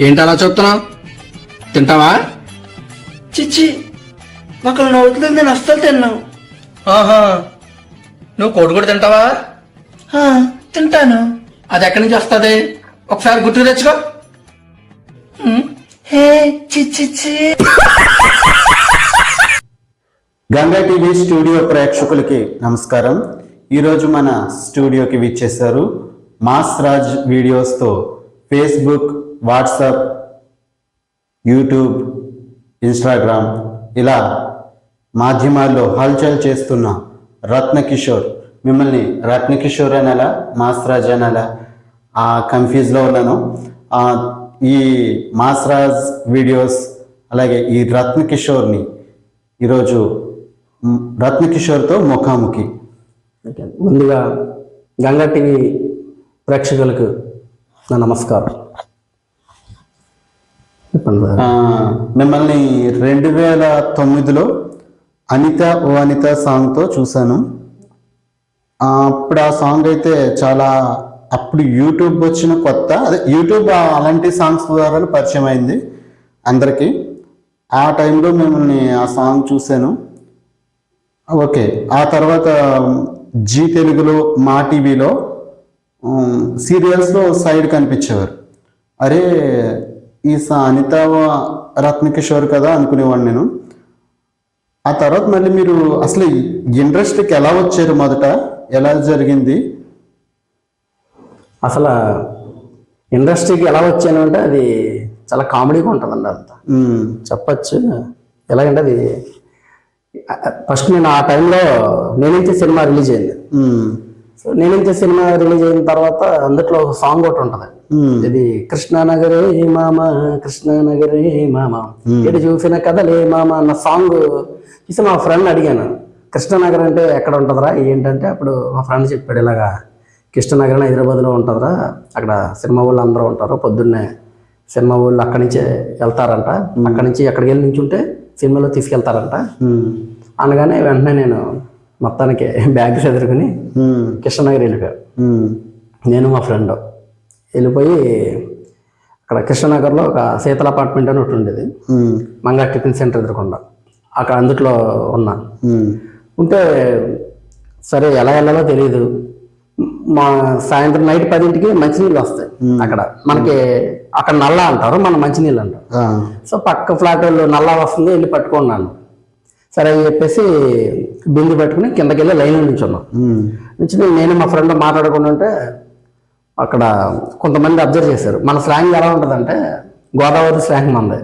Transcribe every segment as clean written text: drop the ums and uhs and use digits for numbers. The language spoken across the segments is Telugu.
ఏంటి అలా చూస్తున్నావు? తింటావా? చిచ్చి ఒకళ్ళు నవ్వుతుంది, నేను అస్సలు తిన్నాను. ఆహా, నువ్వు కోడి కూడా తింటావా? తింటాను. అది ఎక్కడి నుంచి వస్తుంది? ఒకసారి గుర్తు తెచ్చుకో. హే చిచ్చి గంగా టీవీ స్టూడియో ప్రేక్షకులకి నమస్కారం. ఈరోజు మన స్టూడియోకి విచ్చేశారు మాస్ రాజ్ వీడియోస్తో ఫేస్బుక్, వాట్సాప్, యూట్యూబ్, ఇన్స్టాగ్రామ్ ఇలా మాధ్యమాల్లో హల్చల్ చేస్తున్న రత్నకిషోర్. మిమ్మల్ని రత్నకిషోర్ అనాలా, మాస్ రాజ్ అనాలా కన్ఫ్యూజ్లో ఉన్నాను. ఈ మాస్ రాజ్ వీడియోస్ అలాగే ఈ రత్నకిషోర్ని ఈరోజు రత్నకిషోర్తో ముఖాముఖి. ముందుగా గంగా టీవీ ప్రేక్షకులకు నా నమస్కారం. మిమ్మల్ని 2009లో అనిత ఓ అనిత సాంగ్తో చూశాను. అప్పుడు ఆ సాంగ్ అయితే చాలా, అప్పుడు యూట్యూబ్ వచ్చిన కొత్త, అదే యూట్యూబ్ అలాంటి సాంగ్స్ ద్వారా పరిచయం అయింది అందరికీ. ఆ టైంలో మిమ్మల్ని ఆ సాంగ్ చూశాను. ఓకే, ఆ తర్వాత జీ తెలుగులో, మా టీవీలో సీరియల్స్లో సైడ్ కనిపించేవారు. అరే ఈ అనిత రత్నకిషోర్ కదా అనుకునేవాడు నేను. ఆ తర్వాత మళ్ళీ మీరు అసలు ఇండస్ట్రీకి ఎలా వచ్చారు, మొదట ఎలా జరిగింది? అసలు ఇండస్ట్రీకి ఎలా వచ్చాను అంటే అది చాలా కామెడీగా ఉంటుందండి. అంత చెప్పచ్చు. ఎలాగంటే అది ఫస్ట్ నేను ఆ టైంలో నేనైతే సినిమా రిలీజ్ అయింది. సో నేనైతే సినిమా రిలీజ్ అయిన తర్వాత అందులో ఒక సాంగ్ ఒకటి ఉంటుంది. ఇది కృష్ణానగరే మామ, కృష్ణానగరే మామ, ఎటు చూసిన కథలే మామ అన్న సాంగ్ చూసి మా ఫ్రెండ్ అడిగాను, కృష్ణానగర్ అంటే ఎక్కడ ఉంటుందిరా ఏంటంటే, అప్పుడు మా ఫ్రెండ్ చెప్పాడు, ఇలాగా కృష్ణానగర్ హైదరాబాద్లో ఉంటుందిరా, అక్కడ సినిమా వాళ్ళు అందరూ ఉంటారు, పొద్దున్నే సినిమా వాళ్ళు అక్కడి నుంచే వెళ్తారంట, అక్కడి నుంచి ఎక్కడికి వెళ్ళి నుంచుంటే సినిమాలో తీసుకెళ్తారంట అనగానే వెంటనే నేను మొత్తానికి బ్యాగ్ చదువుకుని కృష్ణనగర్ వెళ్ళిపోయాను. నేను మా ఫ్రెండ్ వెళ్ళిపోయి అక్కడ కృష్ణనగర్లో ఒక శీతల అపార్ట్మెంట్ అని ఒకటి ఉండేది, మంగా టిఫిన్ సెంటర్ ఎదురుకుండా, అక్కడ అందుట్లో ఉన్నా. ఉంటే సరే ఎలా వెళ్ళాలో తెలియదు. మా సాయంత్రం నైట్ 10ంటికి మంచినీళ్ళు వస్తాయి అక్కడ మనకి, అక్కడ నల్లా అంటారు, మన మంచినీళ్ళు అంటారు. సో పక్క ఫ్లాట్ వాళ్ళు నల్లా వస్తుంది, వెళ్ళి పట్టుకున్నాను. సరే అని చెప్పేసి బిందు పట్టుకుని కిందకి వెళ్ళి లైన్ నుంచున్నాం. నుంచి నేను మా ఫ్రెండ్ మాట్లాడుకుంటూ ఉంటే అక్కడ కొంతమంది అబ్జర్వ్ చేశారు. మన స్లాంగ్ ఎలా ఉంటుందంటే గోదావరి స్లాంగ్ మంది.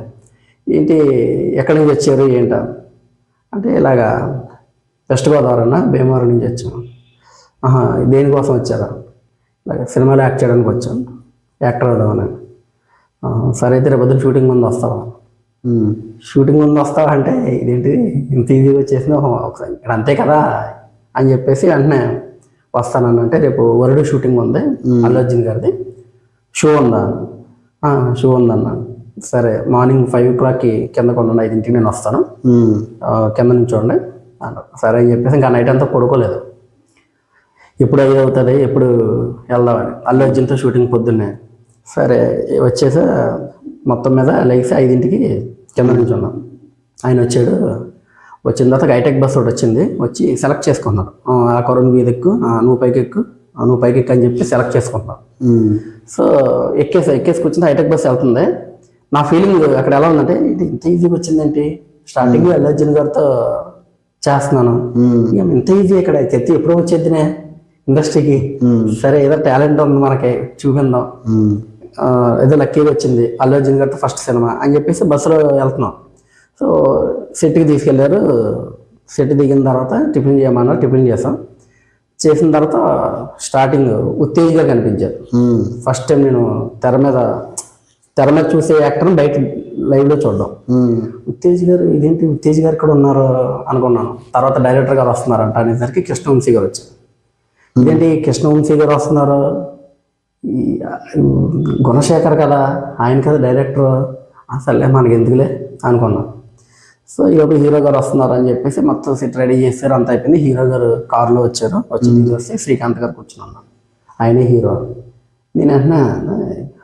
ఏంటి ఎక్కడి నుంచి వచ్చారు ఏంట అంటే, ఇలాగా వెస్ట్ గోదావరి అన్న, భీమవరం నుంచి వచ్చాను. దేనికోసం వచ్చారా? ఇలాగ సినిమాలో యాక్ట్ చేయడానికి వచ్చాను, యాక్టర్ అవుదామని. సరే అయితే రేపు షూటింగ్ ముందు వస్తావా? షూటింగ్ ముందు వస్తావా అంటే ఇదేంటి ఇంత ఈజీగా వచ్చేసిన ఒకసారి ఇక్కడ అంతే కదా అని చెప్పేసి వెంటనే వస్తానంటే, రేపు వరుడు షూటింగ్ ఉంది అల్లు అర్జున్ గారిది, షో ఉందా? షో ఉందన్నా. సరే మార్నింగ్ 5 o'clockకి కింద కొండ 5ంటికి నేను వస్తాను, కింద నుంచి చూడండి అన్నారు. సరే అని చెప్పేసి ఇంకా నైట్ అంతా పడుకోలేదు, ఎప్పుడు 5 అవుతుంది, ఎప్పుడు వెళ్దామని. అల్లు అర్జున్తో షూటింగ్ పొద్దున్నే. సరే వచ్చేసా, మొత్తం మీద లేచి 5ంటికి కింద నుంచి ఉన్నాం. ఆయన వచ్చాడు. వచ్చిన తర్వాత హైటెక్ బస్ ఒకటి వచ్చింది, వచ్చి సెలెక్ట్ చేసుకున్నారు. ఆ కరుణ్ మీద ఎక్కు, నువ్వు పైకి ఎక్కు, నువ్వు పైకి ఎక్కు అని చెప్పి సెలెక్ట్ చేసుకుంటున్నాను. సో ఎక్కేసి కూర్చుంది, హైటెక్ బస్ వెళ్తుంది. నా ఫీలింగ్ అక్కడ ఎలా ఉందంటే, ఇది ఇంత ఈజీగా వచ్చిందేంటి, స్టార్టింగ్ అల్లు అర్జున్ గారితో చేస్తున్నాను, ఇంత ఈజీ ఇక్కడ చెప్తే ఎప్పుడో వచ్చేద్దినే ఇండస్ట్రీకి. సరే ఏదో టాలెంట్ ఉంది మనకి, చూపిందాం, ఏదో లక్కీగా వచ్చింది అల్లు అర్జున్ గారితో ఫస్ట్ సినిమా అని చెప్పేసి బస్సులో వెళ్తున్నాం. సో సెట్కి తీసుకెళ్ళారు. సెట్ దిగిన తర్వాత టిఫిన్ చేయమన్నారు, టిఫిన్ చేసాం. చేసిన తర్వాత స్టార్టింగ్ ఉత్తేజ్ గారు కనిపించారు. ఫస్ట్ టైం నేను తెర మీద చూసే యాక్టర్ని బయట లైవ్లో చూడడం. ఉత్తేజ్ గారు, ఇదేంటి ఉత్తేజ్ గారు ఇక్కడ ఉన్నారు అనుకున్నాను. తర్వాత డైరెక్టర్ గారు వస్తున్నారంట అనేసరికి కృష్ణవంశీ గారు వచ్చారు. ఇదేంటి కృష్ణవంశీ గారు వస్తున్నారు, గుణశేఖర్ కదా ఆయన కదా డైరెక్టర్, అసలే మనకి ఎందుకులే అనుకున్నాం. సో ఈరోజు హీరో గారు వస్తున్నారు అని చెప్పేసి మొత్తం సెట్ రెడీ చేశారు, అంత అయిపోయింది. హీరో గారు కారులో వచ్చారు, వచ్చి వస్తే శ్రీకాంత్ గారు కూర్చున్నాను, ఆయనే హీరో. నేను వెంటనే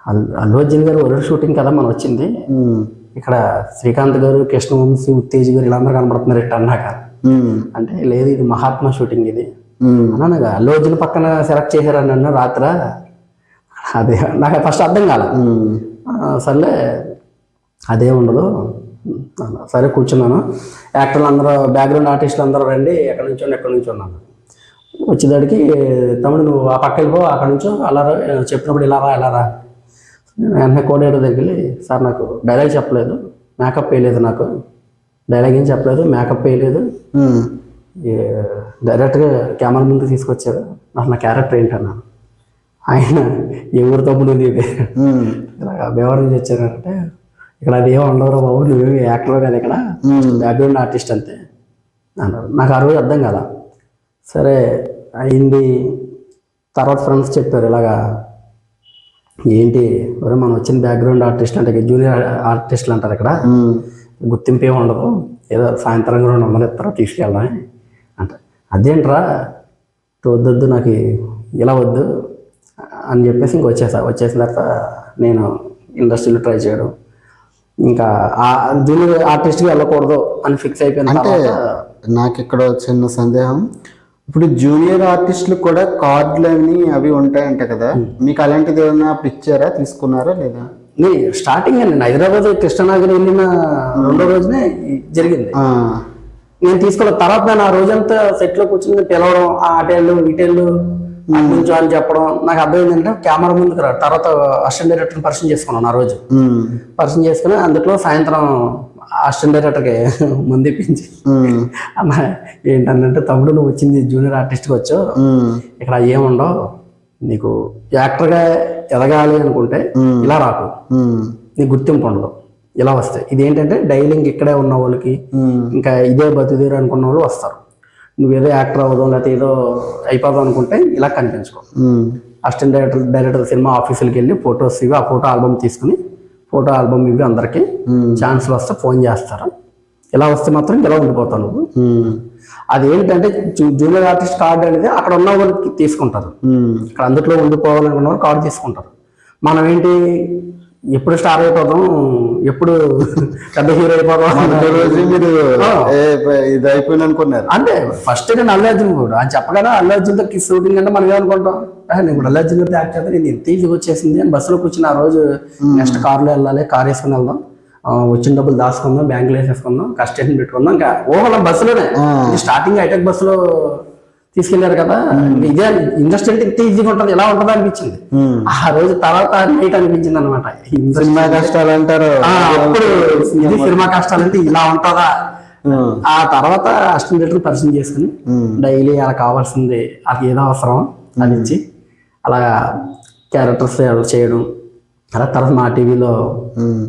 అల్లు అర్జున్ గారు ఒరిజినల్ షూటింగ్ కదా మనం వచ్చింది. ఇక్కడ శ్రీకాంత్ గారు, కృష్ణవంశీ, ఉత్తేజ్ గారు వీళ్ళందరూ కనబడుతున్నారు ఇట్లా అన్నాక. అంటే లేదు ఇది మహాత్మా షూటింగ్ ఇది అన్నాగా. అల్లు అర్జున్ పక్కన సెలెక్ట్ చేశారని నన్ను రాత్ర. అదే నాకు ఫస్ట్ అర్థం కాల. సర్లే అదే ఉండదు. సరే కూర్చున్నాను. యాక్టర్లు అందరూ, బ్యాక్గ్రౌండ్ ఆర్టిస్టులు అందరూ రండి, ఎక్కడి నుంచో ఉన్నాను. వచ్చేదాడికి తమ్ముడు నువ్వు ఆ పక్క వెళ్ళిపో, అక్కడి నుంచో అలా చెప్పినప్పుడు ఇలా రా. నేను వెంటనే కోఆర్డినేటర్ దగ్గరికి వెళ్ళి, సార్ నాకు డైలాగ్ చెప్పలేదు, మేకప్ వేయలేదు, నాకు డైలాగ్ ఏం చెప్పలేదు, మేకప్ వేయలేదు, డైరెక్ట్గా కెమెరా ముందు తీసుకొచ్చారు, అసలు నా క్యారెక్టర్ ఏంటన్నాను. ఆయన ఎవరు తమ్ముడు ఇది ఇలాగ వ్యవహారం నుంచి వచ్చారంటే, ఇక్కడ అది ఏమి ఉండవురా బాబు, నువ్వేమి యాక్టర్ కాదు, ఇక్కడ బ్యాక్గ్రౌండ్ ఆర్టిస్ట్ అంతే అన్నారు. నాకు ఆ రోజు అర్థం కదా. సరే అయింది. తర్వాత ఫ్రెండ్స్ చెప్పారు ఇలాగా, ఏంటి మరి మనం వచ్చిన బ్యాక్గ్రౌండ్ ఆర్టిస్ట్ అంటే జూనియర్ ఆర్టిస్టులు అంటారు, ఇక్కడ గుర్తింపు ఏమి ఉండదు, ఏదో సాయంత్రం 200 ఇస్తారో తీసుకెళ్ళడం అంటే. అదేంట్రా వద్దు నాకు ఇలా వద్దు అని చెప్పేసి వచ్చేసిన తర్వాత నేను ఇండస్ట్రీలో ట్రై చేయడం, ఇంకా జూనియర్ ఆర్టిస్ట్కి వెళ్ళకూడదు అని ఫిక్స్ అయిపోయింది. అంటే నాకు ఇక్కడ చిన్న సందేహం, ఇప్పుడు జూనియర్ ఆర్టిస్టులు కూడా కార్డులని అవి ఉంటాయంట కదా, మీకు అలాంటిది ఏమన్నా అప్పుడు ఇచ్చారా, తీసుకున్నారా లేదా? స్టార్టింగ్ నేను హైదరాబాద్ కృష్ణనగర్ వెళ్ళిన 2వ రోజునే జరిగింది. నేను తీసుకున్న తర్వాత నేను ఆ రోజంతా సెట్లో కూర్చుని పిలవడం, అటేళ్ళు ఇటేళ్ళు కొంచెం అని చెప్పడం. నాకు అర్థమైందంటే కెమెరా ముందుకు రా. తర్వాత అసిస్టెంట్ డైరెక్టర్ని పరిచయం చేసుకున్నాను. ఆ రోజు పరిచయం చేసుకుని అందులో సాయంత్రం అసిస్టెంట్ డైరెక్టర్కి ముందు ఇప్పించి, అన్న ఏంటంటే తమ్ముడు నువ్వు వచ్చింది జూనియర్ ఆర్టిస్ట్కి వచ్చావు, ఇక్కడ ఏముండవు, నీకు యాక్టర్గా ఎదగాలి అనుకుంటే ఇలా రాకు, నీకు గుర్తింపు ఉండదు, ఇలా వస్తాయి. ఇదేంటంటే డైలింగ్ ఇక్కడే ఉన్న వాళ్ళకి, ఇంకా ఇదే బతుకుదేరు అనుకున్న వాళ్ళు వస్తారు. నువ్వేదో యాక్టర్ అవ్వదాం లేకపోతే ఏదో అయిపోదాం అనుకుంటే ఇలా కనిపించుకో. అసిస్టెంట్ డైరెక్టర్ సినిమా ఆఫీసులకి వెళ్ళి ఫొటోస్ ఇవి, ఆ ఫోటో ఆల్బమ్ తీసుకుని, ఫోటో ఆల్బమ్ ఇవి అందరికి ఛాన్స్లు వస్తే ఫోన్ చేస్తారు. ఇలా వస్తే మాత్రం ఇలా ఉండిపోతావు నువ్వు. అదేంటంటే జూనియర్ ఆర్టిస్ట్ కార్డు అనేది అక్కడ ఉన్న వాళ్ళకి తీసుకుంటారు, ఇక్కడ అందులో ఉండిపోవాలనుకున్న వాళ్ళు కార్డు తీసుకుంటారు. మనం ఏంటి ఎప్పుడు స్టార్ అయిపోదాం, ఎప్పుడు పెద్ద హీరో అయిపోదాం రోజు మీరు ఇది అయిపోయింది అనుకున్నారు. అంటే ఫస్ట్ నేను అల్లు అర్జున్ కూడా అని చెప్పగానే అల్లు అర్జున్తో షూటింగ్ అంటే మనం ఏమనుకుంటాం, నేను ఇప్పుడు అల్లు అర్జున్ యాక్ట్ చేస్తే నేను ఎంత ఈజీగా వచ్చేసింది అని బస్సులో కూర్చుని ఆ రోజు నెక్స్ట్ కార్లో వెళ్ళాలి, కార్ వేసుకుని వెళ్దాం, వచ్చిన డబ్బులు దాచుకుందాం, బ్యాంకులో వేసేసుకుందాం, కస్టేషన్ పెట్టుకుందాం, ఇంకా ఓహోలా బస్సులోనే. స్టార్టింగ్ హైటెక్ బస్సులో తీసుకెళ్లారు కదా, ఇదే ఇండస్ట్రీ అంటే ఇంత ఈజీగా ఉంటుంది, ఎలా ఉంటుందో అనిపించింది ఆ రోజు. తర్వాత నైట్ అనిపించింది అనమాట, సినిమా కష్టాలు అంటారు అప్పుడు, ఇది సినిమా కష్టాలు అంటే ఇలా ఉంటుందా. ఆ తర్వాత అసిస్టెంట్ డైరెక్టర్ పరిచయం చేసుకుని డైలీ అలా కావాల్సింది అది ఏదో అవసరం అని ఇచ్చి అలా క్యారెక్టర్స్ చేయడం. అలా తర్వాత మా టీవీలో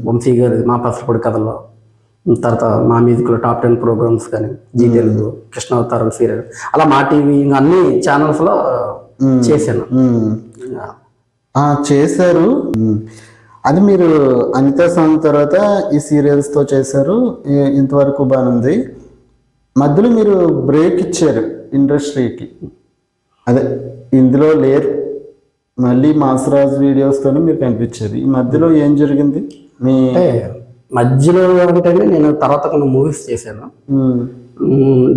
వంశీ గారు మా పసరపొడి కథల్లో, తర్వాత మా మ్యూజిక్లో టాప్ 10 ప్రోగ్రామ్స్ కానీ, జీ తెలుగు, కృష్ణావతారం సీరియల్, అలా మా టీవీ ఇంకా అన్ని ఛానల్స్లో చేశాను. చేశారు. అది మీరు అనితా సాంగ్ తర్వాత ఈ సీరియల్స్తో చేశారు, ఇంతవరకు బాగుంది. మధ్యలో మీరు బ్రేక్ ఇచ్చారు ఇండస్ట్రీకి, అదే ఇందులో లేరు, మళ్ళీ మాసరాజ్ వీడియోస్తోనే మీరు కనిపించారు. ఈ మధ్యలో ఏం జరిగింది? మీ మధ్యలో అంటే నేను తర్వాత కొన్ని మూవీస్ చేశాను,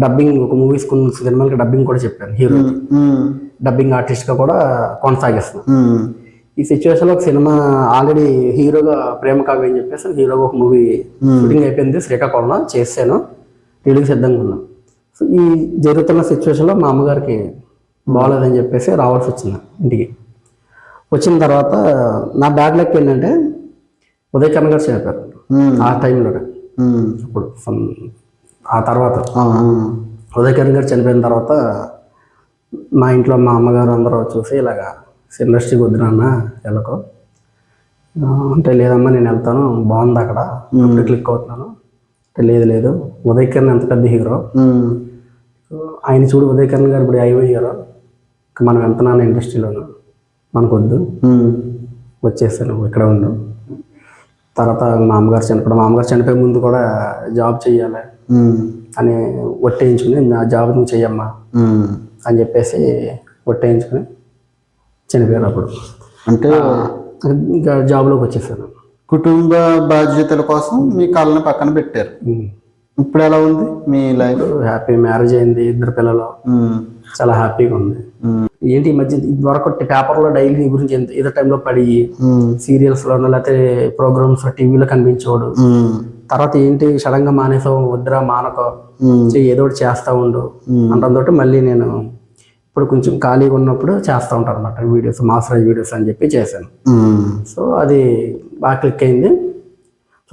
డబ్బింగ్, ఒక మూవీస్ కొన్ని సినిమాలకి డబ్బింగ్ కూడా చెప్పాను, హీరో డబ్బింగ్ ఆర్టిస్ట్గా కూడా కొనసాగిస్తున్నాను. ఈ సిచ్యువేషన్లో ఒక సినిమా ఆల్రెడీ హీరోగా ప్రేమ కావ్య అని చెప్పేసి హీరోగా ఒక మూవీ షూటింగ్ అయిపోయింది, శ్రీకాకుళంలో చేశాను, రిలీజ్ సిద్ధంగా ఉన్నాను. సో ఈ జరుగుతున్న సిచ్యువేషన్లో మా అమ్మగారికి బాగోలేదని చెప్పేసి రావాల్సి వచ్చింది ఇంటికి. వచ్చిన తర్వాత నా బ్యాడ్ లక్ ఏంటంటే ఉదయ్ కరణ్ గారు చెప్పారు ఆ టైంలోనే. ఇప్పుడు ఆ తర్వాత ఉదయ్ కరణ్ గారు చనిపోయిన తర్వాత మా ఇంట్లో మా అమ్మగారు అందరూ చూసి ఇలాగా ఇండస్ట్రీకి వద్దు నాన్న వెళ్ళకో అంటే, లేదమ్మా నేను వెళ్తాను, బాగుంది అక్కడ, క్లిక్ అవుతున్నాను అంటే, లేదు ఉదయ్ కరణ్ ఎంత పెద్ద హీరో, ఆయన చూడు ఉదయ్ కరణ్ గారు ఇప్పుడు అయిపోయారు, మనం వెళ్తున్నాను ఇండస్ట్రీలోను, మనకు వద్దు, వచ్చేస్తాను ఇక్కడ ఉండు. తర్వాత మా అమ్మగారు చనిపోయే ముందు కూడా జాబ్ చెయ్యాలి అని ఒట్టేయించుకుని, నా జాబ్ నువ్వు చెయ్యమ్మా అని చెప్పేసి ఒట్టేయించుకుని చనిపోయారు. అప్పుడు అంటే ఇంకా జాబ్లోకి వచ్చేసాను. కుటుంబ బాధ్యతల కోసం మీ కళని పక్కన పెట్టారు. ఇప్పుడు ఎలా ఉంది మీ లైఫ్? హ్యాపీ, మ్యారేజ్ అయింది, 2 పిల్లలు, చాలా హ్యాపీగా ఉంది. ఏంటి ఈ మధ్య ఇదివరకు పేపర్లో డైలీ నీ గురించి ఏదో టైంలో పడి సీరియల్స్ లోనో లేకపోతే ప్రోగ్రామ్స్ టీవీలో కనిపించేవాడు. తర్వాత ఏంటి సడన్ గా మానేసావు, వద్దురా మానకో, ఏదో ఒకటి చేస్తా ఉండు అంటంతో మళ్ళీ నేను ఇప్పుడు కొంచెం ఖాళీగా ఉన్నప్పుడు చేస్తూ ఉంటాను అనమాట వీడియోస్, మాస్టరైజ్ వీడియోస్ అని చెప్పి చేశాను. సో అది బాగా క్లిక్ అయింది.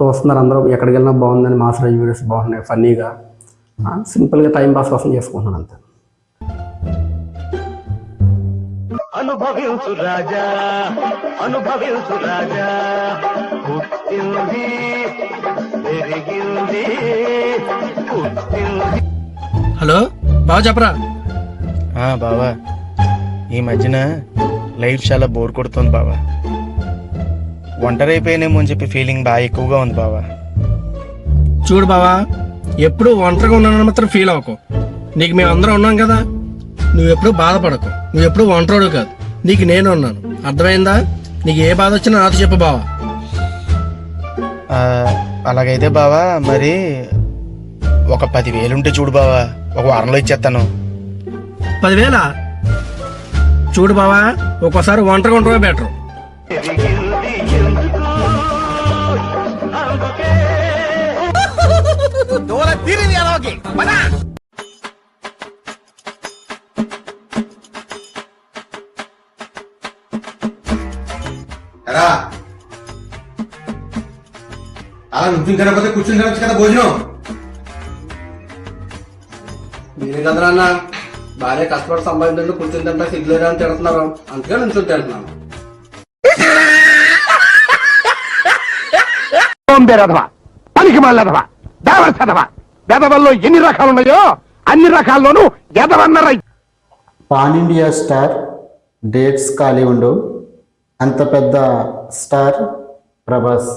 చూస్తున్నారు అందరూ, ఎక్కడికి వెళ్ళినా బాగుందని, మాస్టరైజ్ వీడియోస్ బాగున్నాయి, ఫన్నీగా, సింపుల్గా టైం పాస్ కోసం చేసుకుంటున్నాను అంతే. అనుభవించు రాజా, అనుభవించు రాజా, పుట్టింది పెరిగింది పుట్టింది. హలో బావ చెప్పరా. బావా, ఈ మధ్యన లైఫ్ చాలా బోర్ కొడుతుంది బావా. ఒంటరి అయిపోయినేమో అని చెప్పి ఫీలింగ్ బాగా ఎక్కువగా ఉంది బావా. చూడు బావా, ఎప్పుడు ఒంటరిగా ఉన్నానని మాత్రం ఫీల్ అవ్వకు. నీకు మేము అందరం ఉన్నాం కదా, నువ్వెప్పుడు బాధపడకు. నువ్వెప్పుడు ఒంటరోడు కాదు, నీకు నేను ఉన్నాను. అర్థమైందా? నీకు ఏ బాధ వచ్చినా నాతో చెప్పు బావా. అలాగైతే బావా, మరి ఒక 10,000 ఉంటే చూడు బావా, ఒక వారంలో ఇచ్చేస్తాను. 10,000? చూడు బావా, ఒక్కోసారి ఒంటరిగా ఉండటమే బెటర్. అలా నుంచుని తినకపోతే కూర్చుని తినొచ్చు కదా భోజనం. మీరే కదరా అన్న, భార్య కష్టపడి సంపాదించండి, కూర్చుని తింటా సిగ్గులేరా అని తిడుతున్నారు, అందుకే నుంచుని తింటున్నాను. పనికి మళ్ళదవా, దేవస్థదవా, గదవల్లో ఎన్ని రకాలున్నాయో అన్ని రకాల్లోనూ ఎదవన్నరై. పాన్ ఇండియా స్టార్, డేట్స్ ఖాళీ ఉండవు. అంత పెద్ద స్టార్ ప్రభాస్,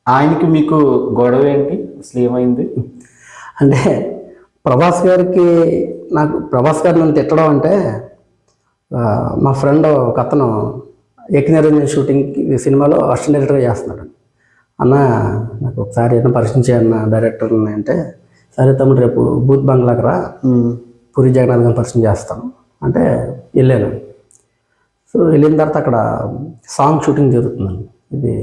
ఆయనకి మీకు గొడవ ఏంటి? అసలు ఏమైంది? అంటే ప్రభాస్ గారికి ప్రభాస్ గారు నన్ను తిట్టడం అంటే, మా ఫ్రెండ్ ఒక అతను ఏకనిరంజన్ షూటింగ్ సినిమాలో అసిస్టెంట్ డైరెక్టర్గా చేస్తున్నాడు. అన్న నాకు ఒకసారి ఏదైనా పరిచయం చేయన్న డైరెక్టర్ని అంటే, సరే తమ్ముడు రేపు బూత్ బంగ్లాకి రా, పూరి జగన్నాథ్ గారిని పరిచయం చేస్తాను అంటే వెళ్ళాను. సో వెళ్ళిన తర్వాత అక్కడ సాంగ్ షూటింగ్ జరుగుతుందండి. ఇది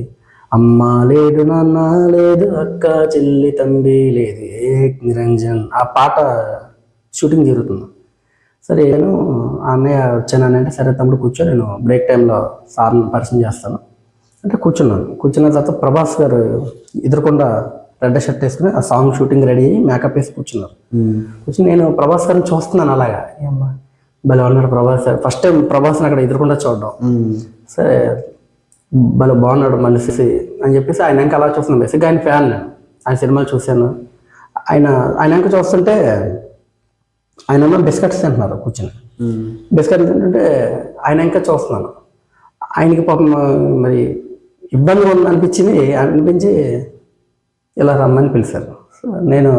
అమ్మ లేడు, నాన్న లేదు, అక్క చెల్లి తంబి లేదు, ఏక్ నిరంజన్, ఆ పాట షూటింగ్ జరుగుతుంది. సరే నేను అన్నయ్య వచ్చానని అంటే, సరే తమ్ముడు కూర్చో, నేను బ్రేక్ టైంలో సార్ని పరిచయం చేస్తాను అంటే కూర్చున్నాను. కూర్చున్న తర్వాత ప్రభాస్ గారు ఎదురుకుండా రెడ్ షర్ట్ వేసుకుని ఆ సాంగ్ షూటింగ్ రెడీ అయ్యి మేకప్ వేసి కూర్చున్నారు. కూర్చుని నేను ప్రభాస్ గారిని చూస్తున్నాను అలాగా, ఏమ్మా భలే ఉన్నాడు ప్రభాస్ గారు. ఫస్ట్ టైం ప్రభాస్ని అక్కడ ఎదురుకుండా చూడడం. సరే భలే బాగున్నాడు మనిషి అని చెప్పేసి ఆయన ఇంకా అలా చూస్తున్నాను. బేసిక్గా ఆయన ఫ్యాన్, నేను ఆయన సినిమాలు చూశాను. ఆయన ఇంకా చూస్తుంటే ఆయన బిస్కెట్స్ తింటున్నారు కూర్చొని. బిస్కెట్ తింటుంటే ఆయన ఇంకా చూస్తున్నాను. ఆయనకి పాపం మరి ఇబ్బందిగా ఉంది అనిపించి ఇలా రమ్మని పిలిచారు. సో నేను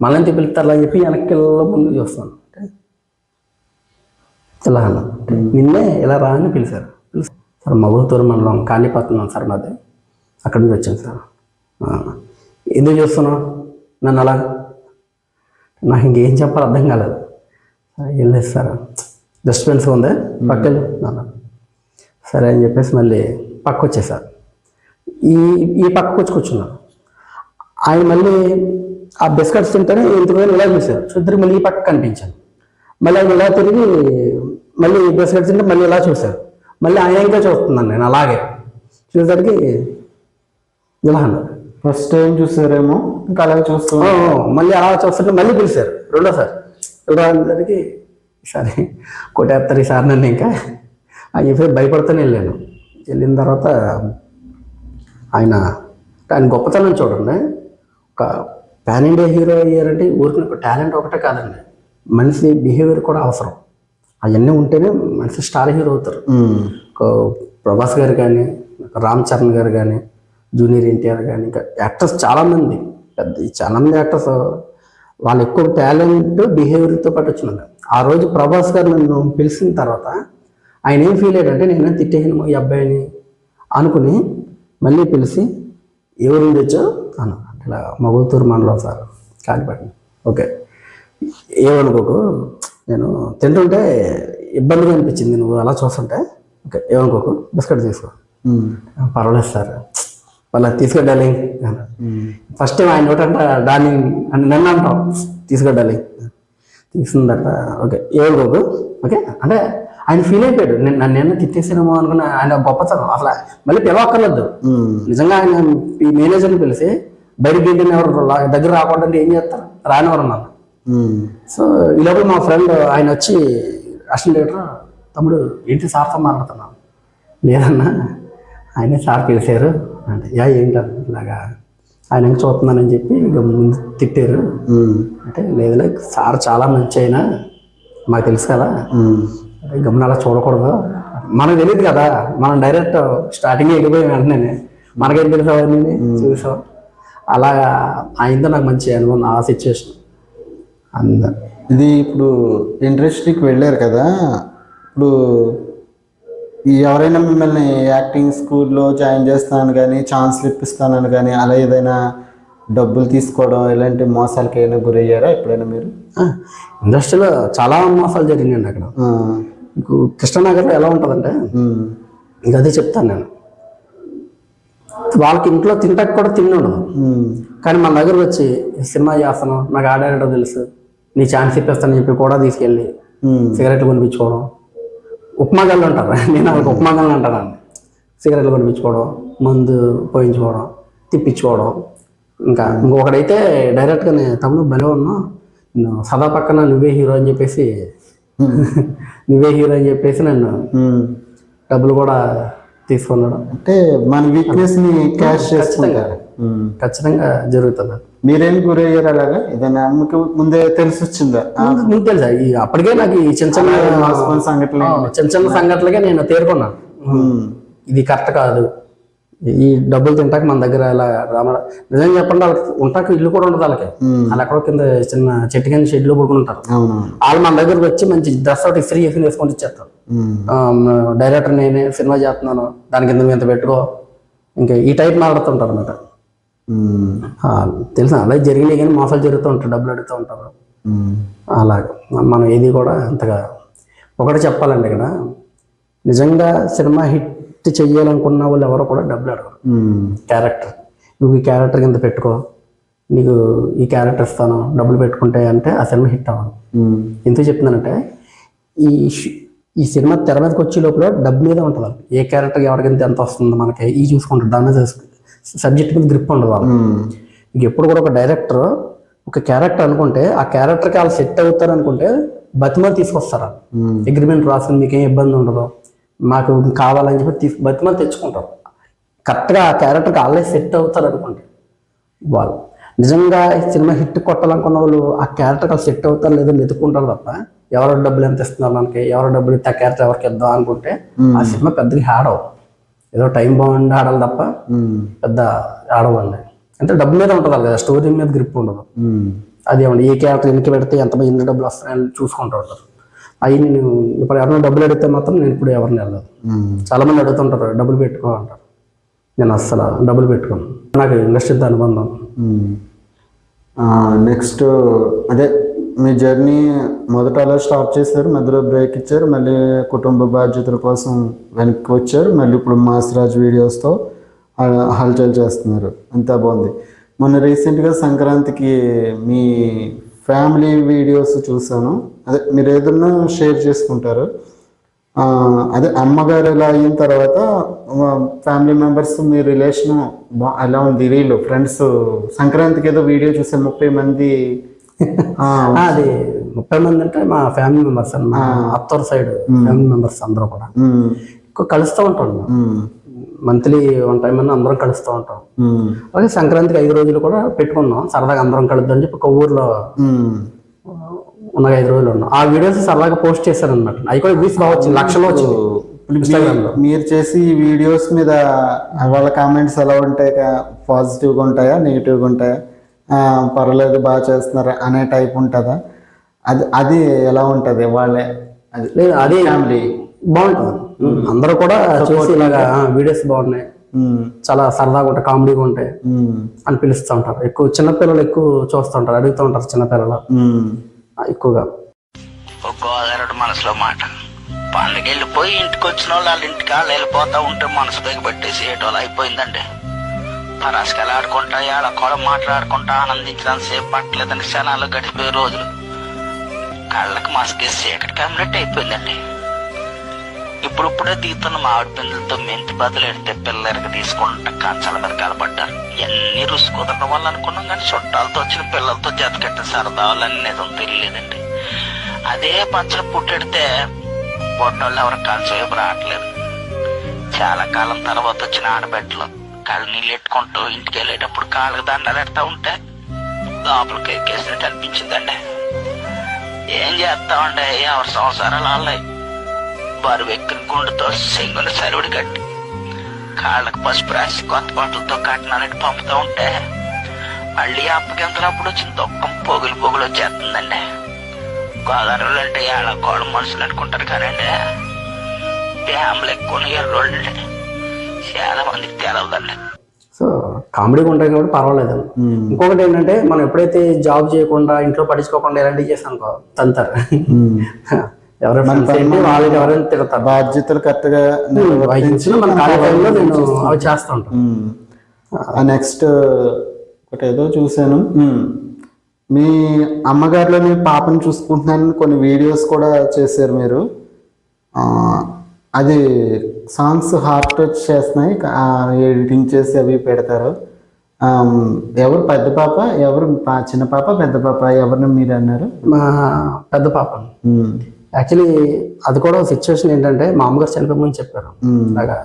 మళ్ళీ పిలుస్తారా అని చెప్పి వెనక్కి ముందు చూస్తాను. ఇలా అన్నా, నిన్నే ఇలా రా అని పిలిచారు. సార్ మగుతూరు మండలం కాణిపట్నం సార్ నాది, అక్కడి నుంచి వచ్చాను సార్. ఎందుకు చూస్తున్నావు నన్ను అలా? నాకు ఇంకేం చెప్పాలి అర్థం కాలేదు. ఏం లేదు సార్, డిస్టర్బెన్స్ ఉంది, పక్కన నాన్న. సరే అని చెప్పేసి మళ్ళీ పక్క వచ్చేసారు. ఈ పక్కకు వచ్చి కూర్చున్నాను. ఆయన మళ్ళీ ఆ బిస్కెట్స్ తింటేనే ఇంతకు ఇలా చూశారు. చూద్దరు మళ్ళీ ఈ పక్క కనిపించాను. మళ్ళీ ఆయన ఇలా తిరిగి మళ్ళీ బిస్కెట్స్ తింటే మళ్ళీ ఇలా చూశారు. మళ్ళీ ఆయన ఇంకా చూస్తున్నాను నేను అలాగే. చూసేసరికి ఇలా అన్నారు. ఫస్ట్ టైం చూసారేమో, ఇంకా అలాగే చూస్తున్నాం. మళ్ళీ అలా చూస్తుంటే మళ్ళీ పిలిచారు రెండోసారి. రెండోసారికి సరే కొట్టేస్తారు ఈ సార్ నన్ను ఇంకా అని చెప్పి భయపడుతూనే వెళ్ళాను. వెళ్ళిన తర్వాత ఆయన గొప్పతనం చూడండి. ఒక పాన్ ఇండియా హీరో అయ్యారంటే ఊరికి టాలెంట్ ఒకటే కాదండి, మనిషి బిహేవియర్ కూడా అవసరం. అవన్నీ ఉంటేనే మనిషి స్టార్ హీరో అవుతారు. ప్రభాస్ గారు కానీ, రామ్ చరణ్ గారు కానీ, జూనియర్ ఎన్టీఆర్ కానీ, ఇంకా యాక్టర్స్ చాలామంది చాలామంది యాక్టర్స్ వాళ్ళు ఎక్కువ టాలెంట్ బిహేవియర్తో పాటు వచ్చినారు. ఆ రోజు ప్రభాస్ గారు నన్ను పిలిచిన తర్వాత ఆయన ఏం ఫీల్ అయ్యాడంటే, నేను తిట్టేసాను ఈ అబ్బాయిని, అనుకుని మళ్ళీ పిలిచి ఎవరు తెచ్చో అను ఇలా మగుతూరు మండలం సార్ కాలిపట్టిన. ఓకే ఏమనుకోకు, నేను తింటుంటే ఇబ్బందిగా అనిపించింది నువ్వు అలా చూస్తుంటే. ఓకే ఏమనుకోకు, బిస్కెట్ తీసుకో. పర్వాలేదు సార్ వాళ్ళ తీసుకెళ్ళాలి. ఫస్ట్ టైం ఆయన ఒకటంట డార్లింగ్ అని నన్ను అంటాం తీసుకెళ్ళాలి తీసుకుందట. ఓకే ఏమనుకోకు. ఓకే అంటే ఆయన ఫీల్ అయిపోయాడు, నన్ను తిట్టేసానేమో అనుకున్న. ఆయన గొప్పతనం అసలు మళ్ళీ పిలవక్కర్లేదు. నిజంగా ఆయన ఈ మేనేజర్ని పిలిచి బయటకి వెళ్ళిన ఎవరు దగ్గర రాకుండా ఏం చేస్తారు, రానివారు నన్ను. సో ఈ లోపల మా ఫ్రెండ్ ఆయన వచ్చి అసిస్టెంట్ డైరెక్టర్ తమ్ముడు ఏంటి సార్తో మాట్లాడుతున్నాను. లేదన్నా ఆయనే సార్ పిలిచారు అంటే ఏంటన్నా ఇలాగా ఆయన చూస్తున్నానని చెప్పి ఇక ముందు తిట్టారు అంటే లేదులే సార్ చాలా మంచి అయినా మాకు తెలుసు కదా గమనం అలా చూడకూడదు. మనకు తెలియదు కదా, మనం డైరెక్ట్ స్టార్టింగ్ వెళ్ళిపోయి వెంటనే మనకేం తెలుసు అవన్నీ చూసాం. అలా ఆయనతో నాకు మంచి అనుభవం ఆ సిచ్యువేషన్ అంద. ఇది ఇప్పుడు ఇండస్ట్రీకి వెళ్ళారు కదా, ఇప్పుడు ఎవరైనా మిమ్మల్ని యాక్టింగ్ స్కూల్లో జాయిన్ చేస్తాను కానీ ఛాన్స్లు ఇప్పిస్తానని కానీ అలా ఏదైనా డబ్బులు తీసుకోవడం ఇలాంటి మోసాలకి ఏమైనా గురయ్యారా ఎప్పుడైనా మీరు? ఇండస్ట్రీలో చాలా మోసాలు జరిగినాయండి అక్కడ. మీకు కృష్ణనగర్లో ఎలా ఉంటుందంటే ఇంకా అదే చెప్తాను నేను, వాళ్ళకి ఇంట్లో తింటాక కూడా తిండి ఉండదు. కానీ మన దగ్గర వచ్చి సినిమా చేస్తాను నాకు ఆడాడో తెలుసు నీ ఛాన్స్ ఇప్పిస్తానని చెప్పి కూడా తీసుకెళ్ళి సిగరెట్లు కొనిపించుకోవడం. ఉప్మాగళ్ళు ఉంటారు, నేను వాళ్ళకి ఉప్మాగళ్ళు అంటాను. సిగరెట్లు కొనిపించుకోవడం, మందు పోయించుకోవడం, తిప్పించుకోవడం. ఇంకొకడైతే డైరెక్ట్గా తమ్ముడు భలే ఉన్నా నేను సదా పక్కన నువ్వే హీరో అని చెప్పేసి నన్ను డబ్బులు కూడా తీసుకున్నాడు. అంటే మన వీక్నెస్ ని క్యాష్ చేసుకుంటారు. ఖచ్చితంగా జరుగుతుంది. మీరేం గురయ్యారు అలాగా? ఏదైనా మీకు ముందే తెలిసి వచ్చిందా? ముందు తెలుసా అప్పటికే నాకు ఈ చిన్న సంఘటనలకే నేను తేరుకున్నాను ఇది కరెక్ట్ కాదు. ఈ డబ్బులు తింటాక మన దగ్గర ఇలా నిజంగా చెప్పండి వాళ్ళకి ఉంటాక ఇల్లు కూడా ఉండదు. వాళ్ళకి వాళ్ళు ఎక్కడో కింద చిన్న చెట్టు కింద షెడ్లో పడుకుంటారు. వాళ్ళు మన దగ్గరకు వచ్చి మంచి డ్రెస్ ఒకటి ఇస్త్రీ చేసి వేసుకొని ఇచ్చేస్తారు. డైరెక్టర్ నేనే సినిమా చేస్తున్నాను దాని కింద ఇంత పెట్టుకో ఇంకా ఈ టైప్ మాట్లాడుతుంటారు అన్నమాట. తెలుసా అలా జరిగినాయి కానీ మోసాలు జరుగుతూ ఉంటారు, డబ్బులు అడుగుతూ ఉంటారు. అలాగే మనం ఏది కూడా అంతగా ఒకటి చెప్పాలండి ఇక్కడ నిజంగా సినిమా హిట్ చెయ్యాలనుకున్న వాళ్ళు ఎవరో కూడా డబ్బులు అడగరు. క్యారెక్టర్ నువ్వు ఈ క్యారెక్టర్ కింద పెట్టుకో నీకు ఈ క్యారెక్టర్ ఇస్తాను డబ్బులు పెట్టుకుంటే అంటే ఆ సినిమా హిట్ అవ్వదు. ఎందుకు చెప్తున్నానంటే ఈ సినిమా తెర మీదకి వచ్చే లోపల డబ్బు మీద ఉంటుంది. ఏ క్యారెక్టర్ ఎవరికింత ఎంత వస్తుందో మనకి ఈ చూసుకుంటారు. దాని మీద సబ్జెక్ట్ మీద గ్రిప్ ఉండదు వాళ్ళు. ఇంక ఎప్పుడు కూడా ఒక డైరెక్టర్ ఒక క్యారెక్టర్ అనుకుంటే ఆ క్యారెక్టర్కి వాళ్ళు సెట్ అవుతారు అనుకుంటే బతిమలు తీసుకొస్తారు. అగ్రిమెంట్ రాసుకుని మీకు ఏం ఇబ్బంది ఉండదు మాకు కావాలని చెప్పి బతిమలు తెచ్చుకుంటారు. కరెక్ట్గా ఆ క్యారెక్టర్కి వాళ్ళే సెట్ అవుతారు అనుకోండి. వాళ్ళు నిజంగా సినిమా హిట్ కొట్టాలనుకున్న వాళ్ళు ఆ క్యారెక్టర్కి వాళ్ళు సెట్ అవుతారు లేదో వెతుక్కుంటారు తప్ప ఎవరో డబ్బులు ఎంత ఇస్తున్నారు మనకి ఎవరో డబ్బులు ఇస్తే ఆ క్యారెక్టర్ ఎవరికి ఇద్దాం అనుకుంటే ఆ సినిమా పెద్దగా ఆడవు. ఏదో టైం బాగుండి ఆడాలి తప్ప పెద్ద ఆడవండి. అంటే డబ్బు మీద ఉంటుంది కదా, స్టోరీ మీద గ్రిప్ ఉండదు. అదేమండి ఏ క్యారెక్టర్ ఎన్నికి పెడితే ఎన్ని డబ్బులు వస్తాయని చూసుకుంటూ ఉంటారు. అవి నేను ఇప్పుడు ఎవరైనా డబ్బులు అడిగితే మాత్రం నేను ఇప్పుడు ఎవరిని వెళ్ళదు. చాలా మంది అడుగుతుంటారు డబ్బులు పెట్టుకో అంటారు. నేను అస్సలు డబ్బులు పెట్టుకోను, నాకు ఇండస్ట్రీతో అనుబంధం. నెక్స్ట్ అదే మీ జర్నీ మొదట అలా స్టార్ట్ చేశారు, మధ్యలో బ్రేక్ ఇచ్చారు, మళ్ళీ కుటుంబ బాధ్యతల కోసం వెనక్కి వచ్చారు, మళ్ళీ ఇప్పుడు మాస్రాజ్ వీడియోస్తో హల్చల్ చేస్తున్నారు. అంతా బాగుంది. మొన్న రీసెంట్గా సంక్రాంతికి మీ ఫ్యామిలీ వీడియోస్ చూసాను. అదే మీరు ఏదన్నా షేర్ చేసుకుంటారు. అదే అమ్మగారు ఎలా అయిన తర్వాత ఫ్యామిలీ మెంబర్స్ మీ రిలేషన్ ఎలా ఉంది? వీళ్ళు ఫ్రెండ్స్ సంక్రాంతికి ఏదో వీడియో చూసే 30 మంది. అది 30 మంది అంటే మా ఫ్యామిలీ మెంబర్స్ అన్న అత్తూరు సైడ్ ఫ్యామిలీ మెంబర్స్ అందరూ కూడా ఎక్కువ కలుస్తూ ఉంటాం. మంత్లీ 1 టైం అన్న అందరం కలుస్తూ ఉంటాం. అలాగే సంక్రాంతికి 5 రోజులు కూడా పెట్టుకున్నాం సరదాగా అందరం కలుద్దాం అని చెప్పి ఒక ఊర్లో ఉన్న 5 రోజులు ఉన్నాం. ఆ వీడియోస్ సరదాగా పోస్ట్ చేశారు అనమాట. అవి కూడా వ్యూస్ బాగా వచ్చింది, లక్షలో వచ్చింది ఇన్స్టాగ్రామ్ లో. మీరు చేసి ఈ వీడియోస్ మీద వాళ్ళ కామెంట్స్ ఎలా ఉంటాయి? పాజిటివ్గా ఉంటాయా నెగిటివ్గా ఉంటాయా? పర్వాలేదు బాగా చేస్తున్నారు అనే టైప్ ఉంటుందా? అది ఎలా ఉంటుంది? వాళ్ళే లేదు అదే ఫ్యామిలీ బాగుంటుంది. అందరూ కూడా చూసి ఇలాగా వీడియోస్ బాగున్నాయి, చాలా సరదాగా ఉంటాయి, కామెడీగా ఉంటాయి అని పిలుస్తూ ఉంటారు. ఎక్కువ చిన్నపిల్లలు ఎక్కువ చూస్తూ ఉంటారు, అడుగుతూ ఉంటారు చిన్నపిల్లలు ఎక్కువగా. గోదావరి మనసులో మాట, పండుగ వెళ్ళిపోయి ఇంటికి వచ్చిన వాళ్ళు వాళ్ళ ఇంటికి వాళ్ళు వెళ్ళిపోతా ఉంటే మనసు దిగబెట్టేసి ఏటోళ్ళు అయిపోయిందండి. పరాసుకెళ్ళి ఆడుకుంటా ఏళ్ళ కూడా మాట్లాడుకుంటా ఆనందించడానికి సేపు పట్టలేదని క్షణాలు గడిపే రోజులు కళ్ళకి మసకేసి చీకటి కమ్మినట్టు అయిపోయిందండి. ఇప్పుడిప్పుడే దిగుతున్న మామిడి పిందులతో మెంతి బదులు ఎడితే పిల్లలకి తీసుకుంటా కంచాల మీద కలబడ్డారు. ఎన్ని రుచి కుదరడం వల్ల అనుకున్నాం కానీ చుట్టాలతో వచ్చిన పిల్లలతో జతకెట్టిన సరదాలని నిజం తెలియలేదండి. అదే పచ్చడి పుట్టెడితే పొట్టోళ్ళు ఎవరు కంచం వైపు రావట్లేదు. చాలా కాలం తర్వాత వచ్చిన ఆడబిడ్డలు కళ్ళు నీళ్ళు ఎట్టుకుంటూ ఇంటికి వెళ్ళేటప్పుడు కాళ్ళకి దండాలు ఎడతా ఉంటే లోపలికి ఎక్కేసినట్టు అనిపించిందండి. ఏం చేస్తామండి, ఎవరి సంసారాలు వాళ్ళయి. బరువు ఎక్కిన గుండెతో సింగులు సరివిడి కట్టి కాళ్ళకు పసుపు రాసి కొత్త బట్టలతో కట్టినానట్టు పంపుతూ ఉంటే మళ్ళీ అప్పగింతలప్పుడు వచ్చిన దుఃఖం పొగులు పొగులు వచ్చేస్తుందండి. గోదావరిలో అంటే ఏళ్ళ కోళ్ళ మనుషులు అనుకుంటారు కానండి, ఫ్యామిలీ ఎక్కువ ఎర్రోళ్ళు చాలా మందికి తెలవదండి. సో కామెడీగా ఉంటాయి కాబట్టి పర్వాలేదండి. ఇంకొకటి ఏంటంటే మనం ఎప్పుడైతే జాబ్ చేయకుండా ఇంట్లో పట్టించుకోకుండా ఇలాంటివి చేసానుకో తంతారు. ఎవరైనా వాళ్ళకి ఎవరైనా తిడతారు. బాధ్యతలు కరెక్ట్గా మన ఖాళీ టైంలో నేను అవి చేస్తూ ఉంటాను. నెక్స్ట్ ఒకటి ఏదో చూశాను, మీ అమ్మగారిలో మీ పాపను చూసుకుంటున్నానని కొన్ని వీడియోస్ కూడా చేశారు మీరు. అది సాంగ్స్ హార్ట్ టచ్ చేస్తున్నాయి, ఎడిటింగ్ చేసి అవి పెడతారు. ఎవరు పెద్ద పాప, ఎవరు చిన్న పాప, పెద్ద పాప, ఎవరిని మీరు అన్నారు? మా పెద్ద పాప. యాక్చువల్లీ అది కూడా సిచ్యువేషన్ ఏంటంటే మా అమ్మగారు చనిపోయి ముందు చెప్పారు, అలాగా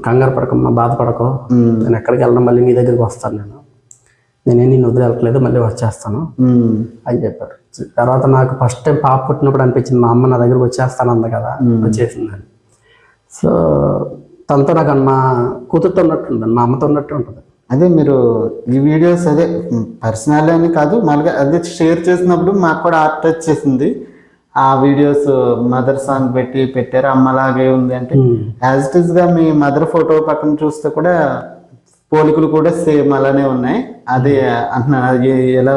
కంగారు పడకమ్మా, బాధపడకో, నేను ఎక్కడికి వెళ్ళడం, మళ్ళీ నీ దగ్గరికి వస్తాను, నేనేం నిన్ను వదిలి వెళ్ళట్లేదు, మళ్ళీ వచ్చేస్తాను అని చెప్పారు. తర్వాత నాకు ఫస్ట్ టైం పాప పుట్టినప్పుడు అనిపించింది మా అమ్మ నా దగ్గరకు వచ్చేస్తాను అంది కదా, వచ్చేసిందని. సో తనతో నాకు మా కూతురుతో ఉన్నట్టు ఉంటుంది, మా అమ్మతో ఉన్నట్టు ఉంటుంది. అదే మీరు ఈ వీడియోస్ అదే పర్సనల్ అని కాదు, మళ్ళీ అదే షేర్ చేసినప్పుడు మాకు కూడా హార్ట్ టచ్ చేసింది. ఆ వీడియోస్ మదర్ సాంగ్ పెట్టారు, అమ్మలాగే ఉంది అంటే యాజ్ ఇట్ ఈస్ గా మీ మదర్ ఫోటో పక్కన చూస్తే కూడా పోలికలు కూడా సేమ్ అలానే ఉన్నాయి. అది అంటున్నాను, అది ఎలా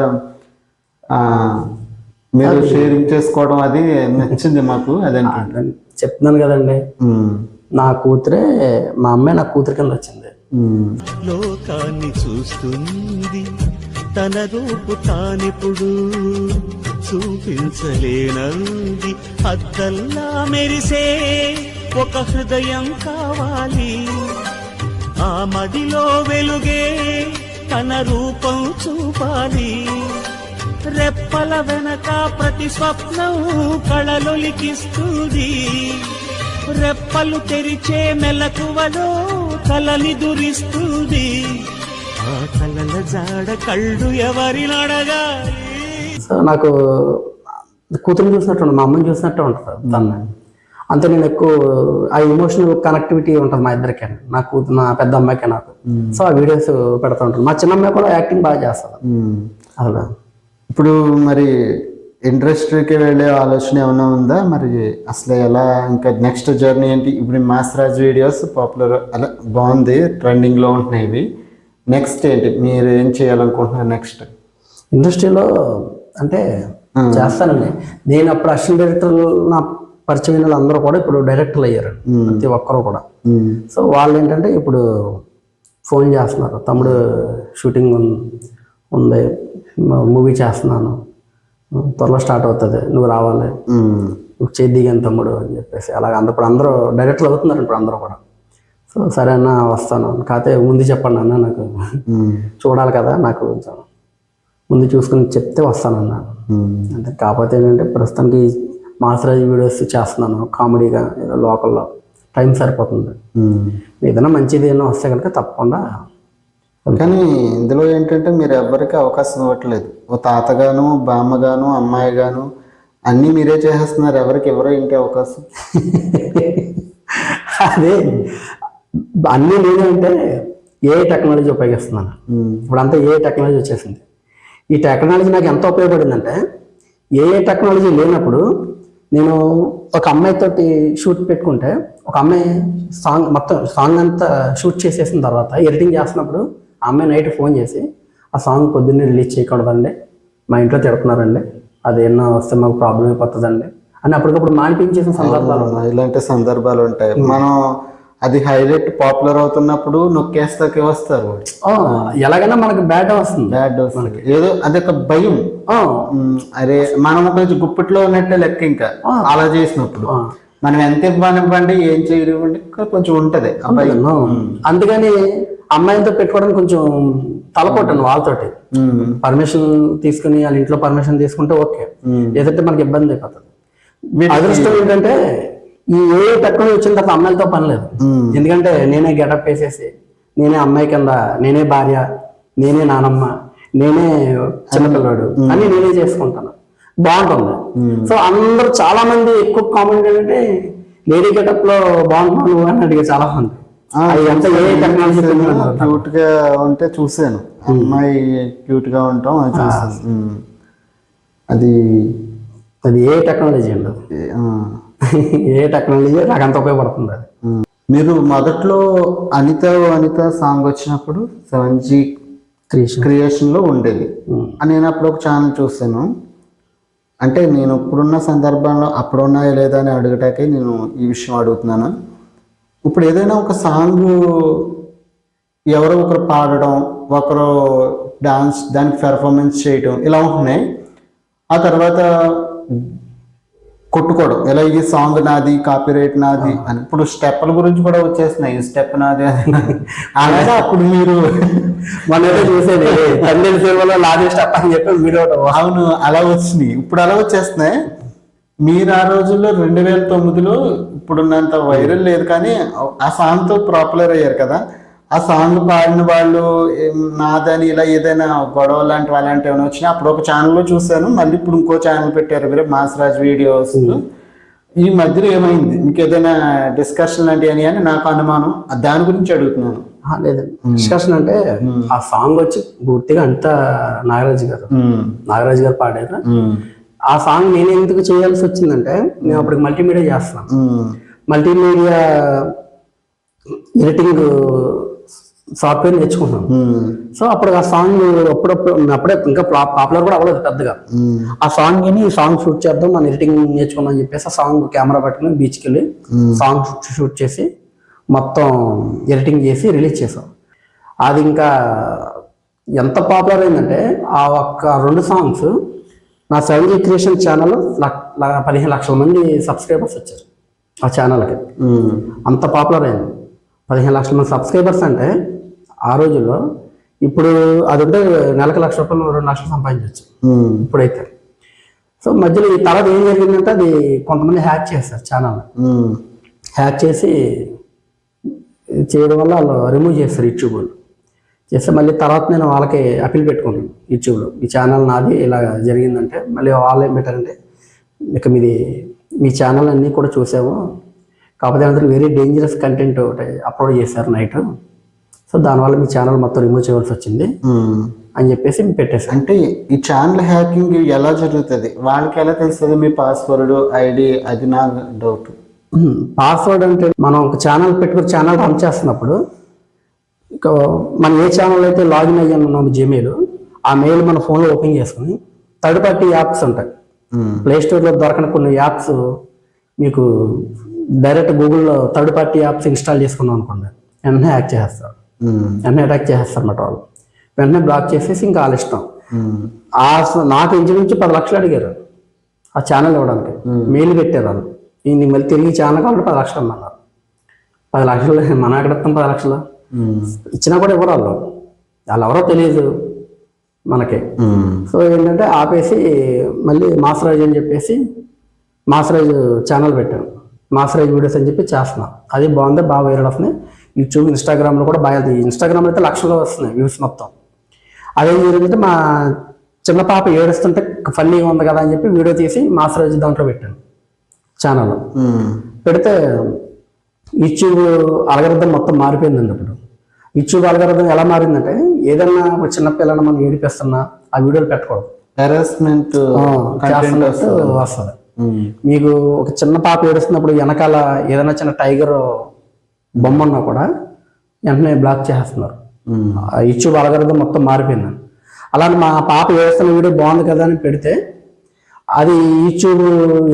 మీరు షేరింగ్ చేసుకోవడం అది నచ్చింది మాకు. అదే చెప్తున్నాను కదండి, నా కూతురే మా అమ్మాయి నా కూతురు కింద వచ్చింది. లోకాన్ని చూస్తుంది తన రూపు తానిప్పుడు చూపించలేనంది, అద్దల్లా మెరిసే ఒక హృదయం కావాలి, ఆ మదిలో వెలుగే తన రూపం చూపాలి, రెప్పల వెనక ప్రతి స్వప్నం కళలొలికిస్తుంది, రెప్పలు తెరిచే మెలకువలో కలని దురిస్తుంది, ఆ కలల జాడ కళ్ళు ఎవరి నడగాలి. సో నాకు కూతురు చూసినట్టు, మా అమ్మని చూసినట్టు ఉంటుంది తన. అంతే నేను ఎక్కువ ఆ ఎమోషనల్ కనెక్టివిటీ ఉంటుంది మా ఇద్దరికి, నా కూతురు మా పెద్ద అమ్మాయికి నాకు. సో ఆ వీడియోస్ పెడతా ఉంటాను. మా చిన్న అమ్మాయి కూడా యాక్టింగ్ బాగా చేస్తుంది అసలు. ఇప్పుడు మరి ఇండస్ట్రీకి వెళ్ళే ఆలోచన ఏమైనా ఉందా మరి? అసలు ఎలా ఇంకా నెక్స్ట్ జర్నీ ఏంటి? ఇప్పుడు మాస్రాజ్ వీడియోస్ పాపులర్ అలా బాగుంది, ట్రెండింగ్లో ఉంటున్నాయి ఇవి. నెక్స్ట్ ఏంటి, మీరు ఏం చేయాలనుకుంటున్నారు నెక్స్ట్? ఇండస్ట్రీలో అంటే చేస్తానండి. నేను అప్పుడు అసిస్టెంట్ డైరెక్టర్లు నా పరిచయం అందరూ కూడా ఇప్పుడు డైరెక్టర్లు అయ్యారు, ప్రతి ఒక్కరు కూడా. సో వాళ్ళు ఏంటంటే ఇప్పుడు ఫోన్ చేస్తున్నారు, తమ్ముడు షూటింగ్ ఉంది, మూవీ చేస్తున్నాను, త్వరలో స్టార్ట్ అవుతుంది, నువ్వు రావాలి, నువ్వు చేద్దిగాని తమ్ముడు అని చెప్పేసి అలాగ ఇప్పుడు అందరూ డైరెక్టర్లు అవుతున్నారు ఇప్పుడు అందరూ కూడా. సో సరే అన్న వస్తాను, కాకపోతే ముందు చెప్పండి అన్న, నాకు చూడాలి కదా, నాకు కొంచెం ముందు చూసుకుని చెప్తే వస్తానన్నా. అంటే కాకపోతే ఏంటంటే ప్రస్తుతానికి మాస్రాజ్ వీడియోస్ చేస్తున్నాను కామెడీగా, ఏదో లోకల్లో టైం సరిపోతుంది. ఏదైనా మంచిది ఏమైనా వస్తే కనుక తప్పకుండా. కానీ ఇందులో ఏంటంటే మీరు ఎవరికి అవకాశం ఇవ్వట్లేదు. ఓ తాతగాను, బామ్మగాను, అమ్మాయిగాను అన్నీ మీరే చేసేస్తున్నారు, ఎవరికి ఎవరో ఇంటి అవకాశం. అదే అన్నీ నేనంటే ఏ టెక్నాలజీ ఉపయోగిస్తున్నాను. ఇప్పుడంతా ఏ టెక్నాలజీ వచ్చేసింది. ఈ టెక్నాలజీ నాకు ఎంత ఉపయోగపడిందంటే, ఏ టెక్నాలజీ లేనప్పుడు నేను ఒక అమ్మాయితోటి షూట్ పెట్టుకుంటే ఒక అమ్మాయి సాంగ్ అంతా షూట్ చేసేసిన తర్వాత ఎడిటింగ్ చేస్తున్నప్పుడు ఆ అమ్మాయి నైట్ ఫోన్ చేసి ఆ సాంగ్ పొద్దున్నే రిలీజ్ చేయకూడదండి, మా ఇంట్లో తిడుతున్నారండి, అది ఎన్నో వస్తే మాకు ప్రాబ్లం అయిపోతుందండి అని అప్పటికప్పుడు మానిపించేసిన సందర్భాలు ఉన్నాయి. ఇలాంటి సందర్భాలు ఉంటాయి. మనం అది హైలైట్ పాపులర్ అవుతున్నప్పుడు నొక్కేస్తాకే వస్తారు. ఎలాగైనా మనకి బ్యాడ్ వస్తుంది. ఏదో అదొక భయం. అరే మనం కొంచెం గుప్పిట్లో ఉన్నట్టే లెక్క. ఇంకా అలా చేసినప్పుడు మనం ఎంత ఇవ్వనివ్వండి, ఏం చేయనివ్వండి, కొంచెం ఉంటది ఆ భయం. అందుకని అమ్మాయిలతో పెట్టుకోవడానికి కొంచెం తలపొట్టాను వాళ్ళతోటి. పర్మిషన్ తీసుకుని వాళ్ళ ఇంట్లో పర్మిషన్ తీసుకుంటే ఓకే, ఏదంటే మనకి ఇబ్బంది అయిపోతుంది. అదృష్టం ఏంటంటే ఈ ఏ టెక్నాలజీ వచ్చిన తర్వాత అమ్మాయిలతో పని లేదు. ఎందుకంటే నేనే గెటప్ వేసేసి, నేనే అమ్మాయి కింద, నేనే భార్య, నేనే నానమ్మ, నేనే చిన్నపిల్లాడు అని నేనే చేసుకుంటాను. బాగుంటుంది. సో అందరూ చాలా మంది ఎక్కువ కామెంట్ ఏంటంటే లేడీ గెటప్ లో బాగుంటున్నావు నువ్వు అని అడిగే చాలా మంది. ఎంత ఏ టెక్నాలజీ క్యూట్ గా ఉంటే చూసాను, అమ్మాయి క్యూట్ గా ఉంటాం అది చూసాను. అది అది ఏ టెక్నాలజీ అండి, ఏ టెక్నాలజీ నాకు అంత ఉపయోగపడుతుంది. అది మీరు మొదట్లో అనిత సాంగ్ వచ్చినప్పుడు 7G క్రియేషన్ లో ఉండేది. నేను అప్పుడు ఒక ఛానల్ చూసాను. అంటే నేను ఇప్పుడున్న సందర్భంలో అప్పుడున్నాయో లేదా అని అడగటానికి నేను ఈ విషయం అడుగుతున్నాను. ఇప్పుడు ఏదైనా ఒక సాంగ్ ఎవరో ఒకరు పాడడం, ఒకరు డాన్స్, దానికి పెర్ఫార్మెన్స్ చేయడం ఇలా ఉంటున్నాయి. ఆ తర్వాత కొట్టుకోవడం, ఇలా ఈ సాంగ్ నాది, కాపీరైట్ నాది అని. ఇప్పుడు స్టెప్పుల గురించి కూడా వచ్చేస్తున్నాయి, ఈ స్టెప్ నాది అలాగే. అప్పుడు మీరు మనైతే చూసేది తండ్రి సేవలో నాది స్టెప్ అని చెప్పి వీడియో. అవును, అలా వచ్చినాయి. ఇప్పుడు అలా వచ్చేస్తున్నాయి. మీరు ఆ రోజుల్లో 2009లో ఇప్పుడున్నంత వైరల్ లేదు, కానీ ఆ సాంగ్తో పాపులర్ అయ్యారు కదా. ఆ సాంగ్ పాడిన వాళ్ళు నాదని ఇలా ఏదైనా గొడవ లాంటివి అలాంటివి ఏమైనా వచ్చినాయి. అప్పుడు ఒక ఛానల్లో చూశాను, మళ్ళీ ఇప్పుడు ఇంకో ఛానల్ పెట్టారు మీరు, మాసరాజ్ వీడియోస్. ఈ మధ్యలో ఏమైంది, మీకు ఏదైనా డిస్కషన్ లాంటివి అని నాకు అనుమానం, దాని గురించి అడుగుతున్నాను. లేదండి, డిస్కషన్ అంటే ఆ సాంగ్ వచ్చి పూర్తిగా అంతా నాగరాజు గారు పాడారు. ఆ సాంగ్ నేను ఎందుకు చేయాల్సి వచ్చిందంటే, నేను అప్పటికి మల్టీమీడియా చేస్తున్నాను. మల్టీమీడియా ఎడిటింగ్ సాఫ్ట్వేర్ నేర్చుకున్నాను. సో అప్పుడు ఆ సాంగ్ అప్పుడే ఇంకా పాపులర్ కూడా అవ్వలేదు పెద్దగా. ఆ సాంగ్ ని ఈ సాంగ్ షూట్ చేద్దాం, మన ఎడిటింగ్ నేర్చుకున్నాం అని చెప్పేసి ఆ సాంగ్ కెమెరా పట్టుకుని బీచ్కి వెళ్ళి సాంగ్ షూట్ చేసి మొత్తం ఎడిటింగ్ చేసి రిలీజ్ చేసాం. అది ఇంకా ఎంత పాపులర్ అయిందంటే ఆ ఒక్క 2 సాంగ్స్ నా 7G క్రియేషన్ ఛానల్ 15 లక్షల మంది సబ్స్క్రైబర్స్ వచ్చారు ఆ ఛానల్కి. అంత పాపులర్ అయింది. 15 లక్షల మంది సబ్స్క్రైబర్స్ అంటే ఆ రోజుల్లో, ఇప్పుడు అది ఉంటే నెలకు ₹1,00,000 2 లక్షలు సంపాదించవచ్చు ఇప్పుడైతే. సో మధ్యలో ఈ తర్వాత ఏం జరిగిందంటే, అది కొంతమంది హ్యాక్ చేస్తారు ఛానల్. హ్యాక్ చేసి చేయడం వల్ల వాళ్ళు రిమూవ్ చేస్తారు యూట్యూబ్ వాళ్ళు. చేస్తే మళ్ళీ తర్వాత నేను వాళ్ళకి అప్పీల్ పెట్టుకున్నాను యూట్యూబ్లో, ఈ ఛానల్ నాది ఇలా జరిగిందంటే. మళ్ళీ వాళ్ళు ఏం పెట్టారంటే, ఇక మీ ఛానల్ అన్నీ కూడా చూసాము, కాకపోతే అందరూ వెరీ డేంజరస్ కంటెంట్ ఒకటి అప్లోడ్ చేశారు నైట్, సో దానివల్ల మీ ఛానల్ మొత్తం రిమూవ్ చేయవలసి వచ్చింది అని చెప్పేసి పెట్టేశారు. అంటే ఈ ఛానల్ హ్యాకింగ్ ఎలా జరుగుతుంది, వాళ్ళకి ఎలా తెలుస్తుంది మీ పాస్వర్డ్ ఐడి? అది నా డౌట్. పాస్వర్డ్ అంటే మనం ఒక ఛానల్ పెట్టుకుని ఛానల్ రన్ చేస్తున్నప్పుడు, మనం ఏ ఛానల్ అయితే లాగిన్ అయ్యాను ఉన్నాము జీమెయిల్, ఆ మెయిల్ మన ఫోన్లో ఓపెన్ చేసుకుని థర్డ్ పార్టీ యాప్స్ ఉంటాయి, ప్లేస్టోర్లో దొరకని కొన్ని యాప్స్ మీకు డైరెక్ట్ గూగుల్లో థర్డ్ పార్టీ యాప్స్ ఇన్స్టాల్ చేసుకున్నాం అనుకోండి, వెంటనే హ్యాక్ చేస్తారు. వెంటనే అటాక్ చేస్తారు అన్నమాట వాళ్ళు. వెంటనే బ్లాక్ చేసేసి ఇంకా వాళ్ళ ఇష్టం. నాకు ఇంచుమించు 10 లక్షలు అడిగారు ఆ ఛానల్ ఇవ్వడానికి. మెయిల్ పెట్టారు వాళ్ళు, నీకు మళ్ళీ తిరిగి ఛానల్ కావాలంటే 10 లక్షలు అన్నారు. 10 లక్షలు మన ఎక్కడ ఇస్తాం? 10 లక్షలు ఇచ్చినా కూడా ఇవ్వరు వాళ్ళు ఎవరో తెలియదు మనకి. సో ఏంటంటే ఆపేసి మళ్ళీ మాసరాజు అని చెప్పేసి మాసరాజు ఛానల్ పెట్టాను, మాసరాజు వీడియోస్ అని చెప్పి చేస్తున్నాం. అది బాగుంది, బాగా వైరల్ వస్తున్నాయి. యూట్యూబ్, ఇన్స్టాగ్రామ్లో కూడా బాగా, ఇన్స్టాగ్రామ్లో అయితే లక్షల్లో వస్తున్నాయి వ్యూస్ మొత్తం. అదేం జరిగిందంటే, మా చిన్న పాప ఏడుస్తుంటే ఫన్నీగా ఉంది కదా అని చెప్పి వీడియో తీసి మాసరాజు దాంట్లో పెట్టాను ఛానల్. పెడితే యూట్యూబ్ అల్గోరిథం మొత్తం మారిపోయిందండి. ఇప్పుడు యూట్యూబ్ అల్గోరిథం ఎలా మారిందంటే, ఏదన్నా ఒక చిన్న పిల్లని మనం ఏడిపిస్తున్నా ఆ వీడియోలు పెట్టకూడదు, హెరాస్మెంట్ వస్తుంది. మీకు ఒక చిన్న పాప ఏడుస్తున్నప్పుడు వెనకాల ఏదైనా చిన్న టైగర్ బొమ్మ ఉన్నా కూడా వెంటనే బ్లాక్ చేస్తున్నారు. యూట్యూబ్ అల్గోరిథం మొత్తం మారిపోయింది. అలానే మా పాప ఏడుస్తున్న వీడియో బాగుంది కదా అని పెడితే అది యూట్యూబ్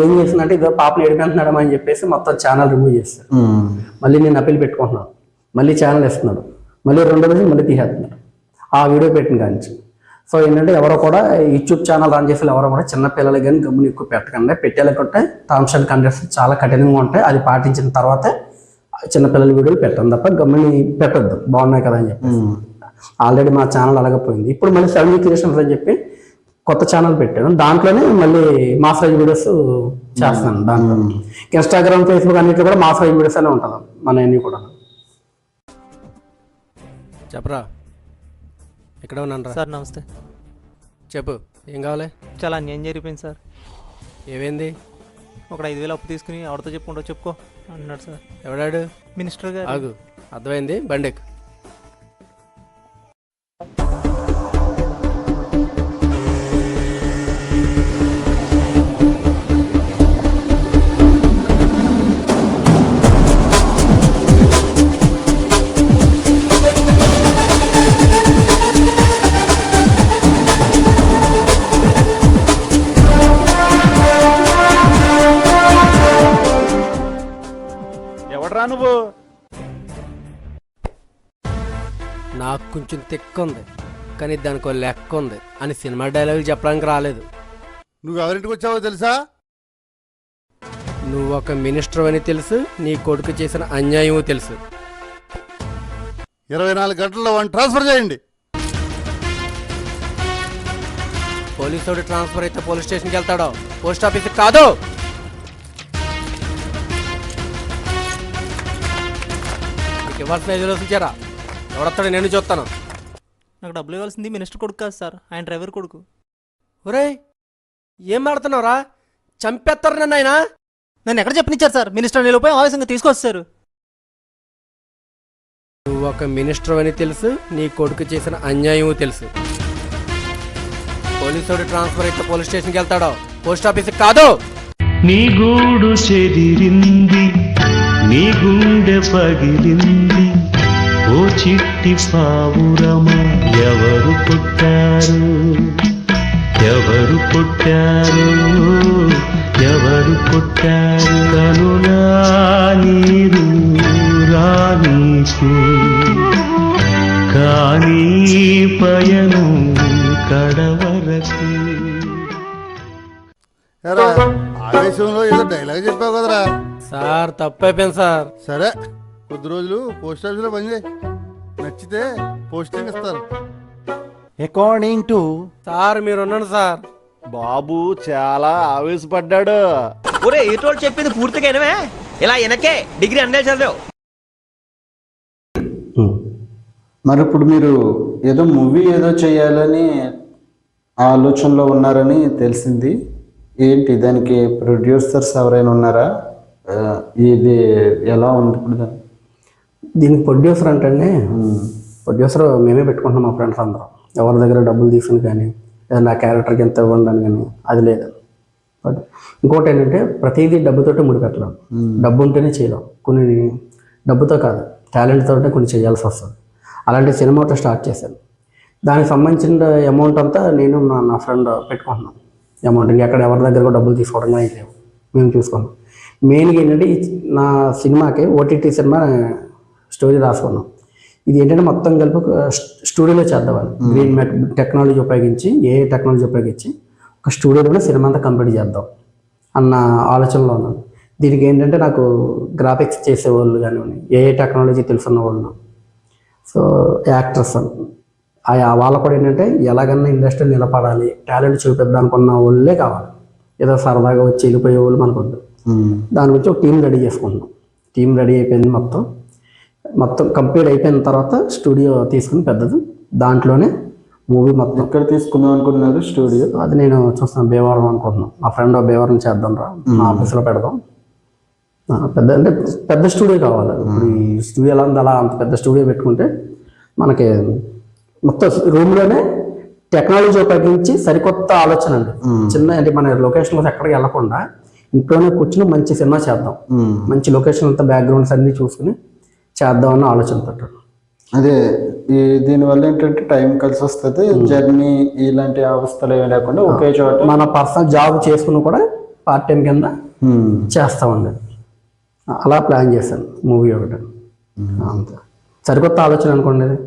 ఏం చేస్తుందంటే ఇదో పాపను ఏడిపెంటున్నాడమా అని చెప్పేసి మొత్తం ఛానల్ రిమూవ్ చేస్తారు. మళ్ళీ నేను అప్పీల్ పెట్టుకుంటున్నాను, మళ్ళీ ఛానల్ ఇస్తున్నాడు, మళ్ళీ 2 రోజులు మళ్ళీ తీసేస్తున్నారు ఆ వీడియో పెట్టిన కానీ. సో ఏంటంటే ఎవరో కూడా యూట్యూబ్ ఛానల్ రన్ చేసే ఎవరో కూడా చిన్నపిల్లలు కానీ గమ్ముని ఎక్కువ పెట్టకండి. పెట్టేలాకుంటే టర్మ్స్ అండ్ కండిషన్స్ చాలా కఠినంగా ఉంటాయి. అది పాటించిన తర్వాతే చిన్నపిల్లల వీడియోలు పెట్టండి తప్ప గమ్ముని పెట్టద్దు. బాగున్నాయి కదా అని చెప్పి ఆల్రెడీ మా ఛానల్ అలాగే పోయింది. ఇప్పుడు మళ్ళీ 7 క్రియేషన్స్ అని చెప్పి కొత్త ఛానల్ పెట్టాను. దాంట్లోనే మళ్ళీ మాస్ రైజ్ వీడియోస్ చేస్తున్నాను. దాంట్లో ఇన్స్టాగ్రామ్, ఫేస్బుక్ అన్నింటిలో కూడా మాస్ రైజ్ వీడియోస్ అనే ఉంటుంది మన అన్నీ కూడా. చెప్పరా, ఎక్కడ ఉన్నాను రా? సార్ నమస్తే. చెప్పు, ఏం కావాలి? చాలా అన్యాయం జరిగిపోయింది సార్. ఏమైంది? ఒకడు 5,000 అప్పు తీసుకుని ఎవరితో చెప్పుకుంటో చెప్పుకో అంటున్నాడు సార్. ఎవడాడు? మినిస్టర్ గారు. ఆగు, అర్థమైంది, బండెక్. ఎవడరా నువ్వు? నాకు కొంచెం తిక్క ఉంది, కానీ దానికి ఒక లెక్క ఉంది అని సినిమా డైలాగులు చెప్పడానికి రాలేదు. నువ్వు ఎవరింటికి వచ్చావో తెలుసా? నువ్వు ఒక మినిస్టర్ అని తెలుసు, నీ కొడుకు చేసిన అన్యాయం తెలుసు. 24 గంటల్లో వాడిని ట్రాన్స్ఫర్ చేయండి. పోలీసు వాడు ట్రాన్స్ఫర్ అయితే పోలీస్ స్టేషన్కి వెళ్తాడో, పోస్ట్ ఆఫీస్కి కాదు. నీకు ఇవ్వాల్సిన 5 రోజులు ఇచ్చారా? ఎవడొస్తాడో నేను చూస్తాను. నాకు డబ్బులు ఇవ్వాల్సింది మినిస్టర్ కొడుకు కాదు సార్, ఆయన డ్రైవర్ కొడుకు. ఒరేయ్, ఏం మాడుతున్నావురా? చంపేస్తారు నన్ను ఆయన. నన్ను ఎక్కడ చెప్పనిచ్చారు సార్? మినిస్టర్ నిలిపోయి ఆవేశంగా తీసుకొస్తారు. నువ్వు ఒక మినిస్టర్ అని తెలుసు, నీ కొడుకు చేసిన అన్యాయం తెలుసు. పోలీసు వాడు ట్రాన్స్ఫర్ అయితే పోలీస్ స్టేషన్కి వెళ్తాడో, పోస్ట్ ఆఫీస్కి కాదు. నీ గూడు చెదిరింది, నీ గుండె పగిలింది, ఓ చిట్టి పావురమా ఎవరు పుట్టారు, ఎవరు పుట్టారు, ఎవరు పుట్టారు? కనులా నీరు రానీకు కానీ పయనం కడవరకు. ఆవేశంలో ఏదో డైలాగ్ చెప్పావు కదరా? సార్ తప్పైపోయింది సార్. సరే, కొద్ది రోజులు పోస్ట్ ఆఫీస్లో పనిచేయి, నచ్చితే పోస్టింగ్ ఇస్తారు. అకార్డింగ్ టు సార్ మీరు ఉన్నాను సార్. బాబు చాలా ఆవేశపడ్డాడు. ఒరే ఏటోళ్ళు చెప్పింది పూర్తిగా వినవే? ఇలా వెనకే డిగ్రీ అన్నే చదివావు. మరి ఇప్పుడు మీరు ఏదో మూవీ ఏదో చేయాలని ఆలోచనలో ఉన్నారని తెలిసింది. ఏంటి దానికి ప్రొడ్యూసర్స్ ఎవరైనా ఉన్నారా? ఇది ఎలా ఉంది ఇప్పుడు? దీనికి ప్రొడ్యూసర్ అంటే ప్రొడ్యూసర్ మేమే పెట్టుకుంటున్నాం. మా ఫ్రెండ్స్ అందరం ఎవరి దగ్గర డబ్బులు తీసుకుని కానీ ఏదైనా నా క్యారెక్టర్కి ఎంత ఇవ్వండి అని కానీ అది లేదు. బట్ ఇంకోటి ఏంటంటే ప్రతిదీ డబ్బుతోటే ముడిపెట్టలేం. డబ్బు ఉంటేనే చేయలేం. కొన్ని డబ్బుతో కాదు, టాలెంట్ తోటే కొన్ని చేయాల్సి వస్తుంది. అలాంటి సినిమాతో స్టార్ట్ చేశాను. దానికి సంబంధించిన అమౌంట్ అంతా నేను నా ఫ్రెండ్ పెట్టుకుంటున్నాం. అమౌంట్ ఇంకెక్కడ ఎవరి దగ్గర కూడా డబ్బులు తీసుకోవడం కానీ లేవు, మేము చూసుకున్నాం. మెయిన్గా ఏంటంటే నా సినిమాకి ఓటీటీ సినిమా స్టోరీ రాసుకున్నాం. ఇది ఏంటంటే మొత్తం కలిపి స్టూడియోలో చేద్దామని గ్రీన్ మ్యాట్ టెక్నాలజీ ఉపయోగించి, ఏ టెక్నాలజీ ఉపయోగించి ఒక స్టూడియోలోనే సినిమా అంతా కంప్లీట్ చేద్దాం అన్న ఆలోచనలో ఉన్నాను. దీనికి ఏంటంటే నాకు గ్రాఫిక్స్ చేసేవాళ్ళు కానివ్వండి, ఏ టెక్నాలజీ తెలుసున్న వాళ్ళు, సో యాక్టర్స్ వాళ్ళ కూడా ఏంటంటే ఎలాగన్నా ఇండస్ట్రీ నిలబడాలి, టాలెంట్ చూపిద్దాం అనుకున్న వాళ్ళే కావాలి. ఏదో సరదాగా వచ్చి వెళ్ళిపోయే వాళ్ళు మనకొద్దు. దాని గురించి ఒక టీం రెడీ చేసుకుంటున్నాం. టీం రెడీ అయిపోయింది, మొత్తం కంప్లీట్ అయిపోయిన తర్వాత స్టూడియో తీసుకుని పెద్దది, దాంట్లోనే మూవీ మొత్తం. ఎక్కడ తీసుకుందాం అనుకున్నారు స్టూడియో? అది నేను చూస్తున్నాను, భీమవరం అనుకుంటున్నాను. మా ఫ్రెండ్ భీమవరం చేద్దాం రా, మా ఆఫీస్లో పెడదాం. పెద్ద అంటే పెద్ద స్టూడియో కావాలి. ఇప్పుడు ఈ స్టూడియోలో అలా అంత పెద్ద స్టూడియో పెట్టుకుంటే మనకి మొత్తం రూమ్లోనే టెక్నాలజీ ఉపయోగించి సరికొత్త ఆలోచన అండి. చిన్న అంటే మన లొకేషన్లో ఎక్కడికి వెళ్ళకుండా ఇంట్లోనే కూర్చుని మంచి సినిమా చేద్దాం, మంచి లొకేషన్ అంతా బ్యాక్గ్రౌండ్స్ అన్నీ చూసుకుని చేద్దామన్న ఆలోచనతో. అదే దీనివల్ల ఏంటంటే టైం కలిసి వస్తుంది, జర్నీ ఇలాంటి అవస్థలు ఏమి లేకుండా ఒకే చోట మన పర్సనల్ జాబ్ చేసుకుని కూడా పార్ట్ టైం కింద చేస్తామండి. అలా ప్లాన్ చేశాను మూవీ ఒకటి. అంతే, సరికొత్త ఆలోచన అనుకోండి అది.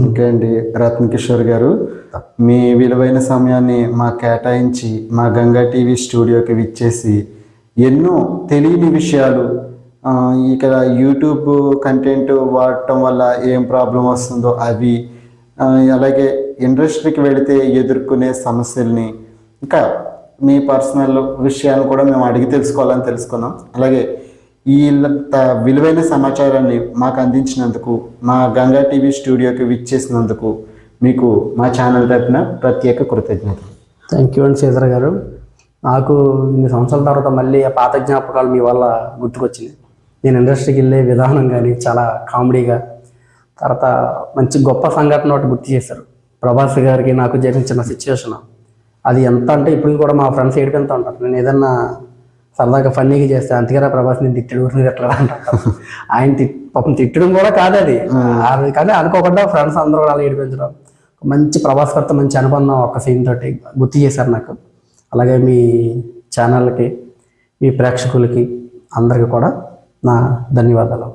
ఓకే అండి రత్న కిషోర్ గారు, మీ విలువైన సమయాన్ని మాకు కేటాయించి మా గంగా టీవీ స్టూడియోకి విచ్చేసి ఎన్నో తెలియని విషయాలు, ఇక్కడ యూట్యూబ్ కంటెంట్ వాడటం వల్ల ఏం ప్రాబ్లం వస్తుందో అవి, అలాగే ఇండస్ట్రీకి వెళితే ఎదుర్కొనే సమస్యల్ని, ఇంకా మీ పర్సనల్ విషయాన్ని కూడా మేము అడిగి తెలుసుకోవాలని తెలుసుకున్నాం. అలాగే ఈ విలువైన సమాచారాన్ని మాకు అందించినందుకు, మా గంగా టీవీ స్టూడియోకి విచ్చేసినందుకు మీకు మా ఛానల్ తరఫున ప్రత్యేక కృతజ్ఞతలు. థ్యాంక్ యూ అండి శ్రీధర్ గారు. నాకు ఇన్ని సంవత్సరాల తర్వాత మళ్ళీ ఆ పాత జ్ఞాపకాలు మీ వల్ల గుర్తుకొచ్చింది. నేను ఇండస్ట్రీకి వెళ్ళే విధానం కానీ చాలా కామెడీగా, తర్వాత మంచి గొప్ప సంఘటన ఒకటి గుర్తు చేశారు. ప్రభాస్ గారికి నాకు జరిగిన చిన్న సిచ్యువేషన్, అది ఎంత అంటే ఇప్పుడు కూడా మా ఫ్రెండ్స్ ఏడిపోతూ ఉంటారు. నేను ఏదన్నా సరదాగా ఫన్నీగా చేస్తే అంతేగా ప్రభాస్ నేను తిట్టడు ఎట్లా అంటారు. ఆయన పాపం తిట్టడం కూడా కాదు అది, కానీ అనుకోకుండా ఫ్రెండ్స్ అందరూ కూడా అలా ఏడిపించడం, మంచి ప్రభాస్ గారితో మంచి అనుబంధం ఒక సీన్ తోటి గుర్తు చేశారు నాకు. అలాగే మీ ఛానల్కి, మీ ప్రేక్షకులకి అందరికీ కూడా నా ధన్యవాదాలు.